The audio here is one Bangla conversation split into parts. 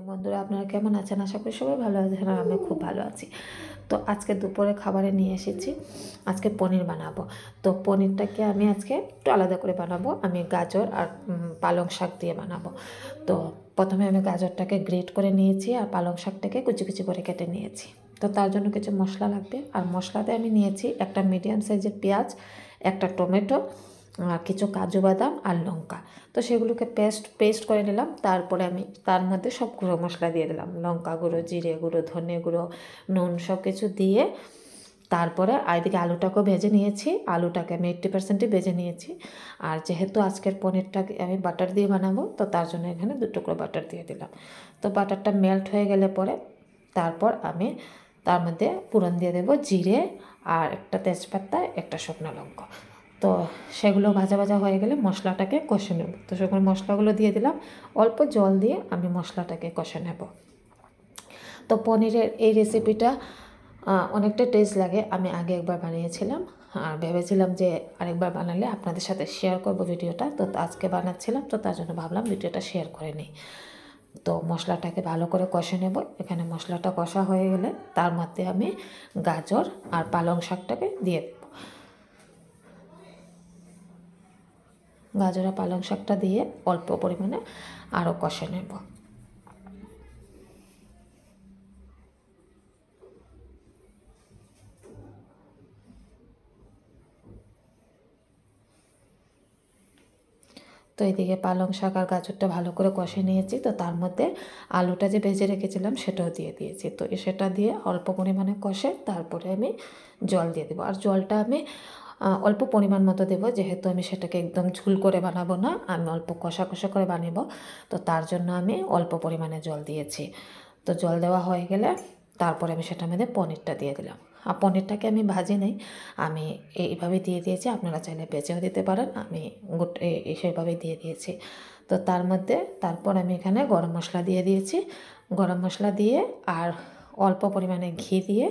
বন্ধুরা, আপনারা কেমন আছেন? আশা করি সবাই ভালো আছেন আর আমি খুব ভালো আছি। তো আজকে দুপুরে খাবারে নিয়ে এসেছি, আজকে পনির বানাবো। তো পনিরটাকে আমি আজকে একটু আলাদা করে বানাবো। আমি গাজর আর পালং শাক দিয়ে বানাবো। তো প্রথমে আমি গাজরটাকে গ্রেট করে নিয়েছি আর পালং শাকটাকে কুচি কুচি করে কেটে নিয়েছি। তো তার জন্য কিছু মশলা লাগবে, আর মশলাতে আমি নিয়েছি একটা মিডিয়াম সাইজের পেঁয়াজ, একটা টমেটো, আর কিছু কাজু বাদাম আর লঙ্কা। তো সেগুলোকে পেস্ট করে নিলাম। তারপরে আমি তার মধ্যে সব গুঁড়ো মশলা দিয়ে দিলাম, লঙ্কা গুঁড়ো, জিরে গুঁড়ো, ধনে গুঁড়ো, নুন, সব কিছু দিয়ে তারপরে এদিকে আলুটাকেও ভেজে নিয়েছি। আলুটাকে আমি 80% ভেজে নিয়েছি। আর যেহেতু আজকের পনিরটাকে আমি বাটার দিয়ে বানাবো, তো তার জন্য এখানে 2 টুকরো বাটার দিয়ে দিলাম। তো বাটারটা মেল্ট হয়ে গেলে পরে তারপর আমি তার মধ্যে ফোড়ন দিয়ে দেবো জিরে আর একটা তেজপাতা, একটা শুকনো লঙ্কা। তো সেগুলো ভাজা ভাজা হয়ে গেলে মশলাটাকে কষে নেব। তো সেগুলো মশলাগুলো দিয়ে দিলাম, অল্প জল দিয়ে আমি মশলাটাকে কষে নেব। তো পনিরের এই রেসিপিটা অনেকটা টেস্ট লাগে। আমি আগে একবার বানিয়েছিলাম আর ভেবেছিলাম যে আরেকবার বানালে আপনাদের সাথে শেয়ার করব ভিডিওটা। তো আজকে বানাচ্ছিলাম, তো তার জন্য ভাবলাম ভিডিওটা শেয়ার করে নিই। তো মশলাটাকে ভালো করে কষে নেব। এখানে মশলাটা কষা হয়ে গেলে তার মধ্যে আমি গাজর আর পালং শাকটাকে দিয়ে দেব। গাজর আর পালং শাকটা দিয়ে অল্প পরিমাণে আরও কষে নেব। তো এদিকে পালং শাক আর গাজরটা ভালো করে কষে নিয়েছি। তো তার মধ্যে আলুটা যে ভেজে রেখেছিলাম সেটাও দিয়ে দিয়েছি। তো সেটা দিয়ে অল্প পরিমাণে কষে তারপরে আমি জল দিয়ে দেবো। আর জলটা আমি অল্প পরিমাণ মতো দেবো, যেহেতু আমি সেটাকে একদম ঝুল করে বানাবো না, আমি অল্প কষা কষা করে বানাবো। তো তার জন্য আমি অল্প পরিমাণে জল দিয়েছি। তো জল দেওয়া হয়ে গেলে তারপরে আমি সেটার মধ্যে পনিরটা দিয়ে দিলাম। আর পনিরটাকে আমি ভাজি নেই, আমি এইভাবে দিয়ে দিয়েছি। আপনারা চাইলে বেচেও দিতে পারেন, আমি সেভাবেই দিয়ে দিয়েছি। তো তার মধ্যে তারপর আমি এখানে গরম মশলা দিয়ে দিয়েছি। গরম মশলা দিয়ে আর অল্প পরিমাণে ঘি দিয়ে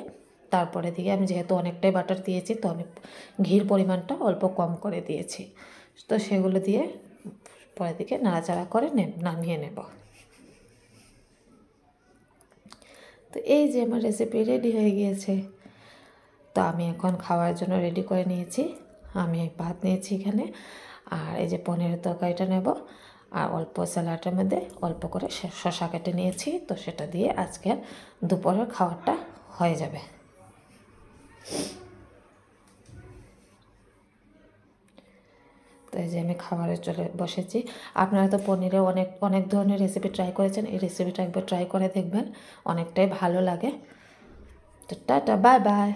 তারপরে দিকে আমি যেহেতু অনেকটাই বাটার দিয়েছি, তো আমি ঘির পরিমাণটা অল্প কম করে দিয়েছি। তো সেগুলো দিয়ে পরের দিকে নাড়াচাড়া করে নামিয়ে নেব। তো এই যে আমার রেসিপি রেডি হয়ে গিয়েছে। তো আমি এখন খাওয়ার জন্য রেডি করে নিয়েছি। আমি ভাত নিয়েছি এখানে, আর এই যে পনিরের তরকারিটা নেব, আর অল্প স্যালাডের মধ্যে অল্প করে শসা কেটে নিয়েছি। তো সেটা দিয়ে আজকের দুপুরের খাবারটা হয়ে যাবে। তো এই যে আমি খাবারে চলে বসেছি। আপনারা তো পনিরে অনেক অনেক ধরনের রেসিপি ট্রাই করেছেন, এই রেসিপিটা একবার ট্রাই করে দেখবেন, অনেকটাই ভালো লাগে। তো টাটা, বাই বাই।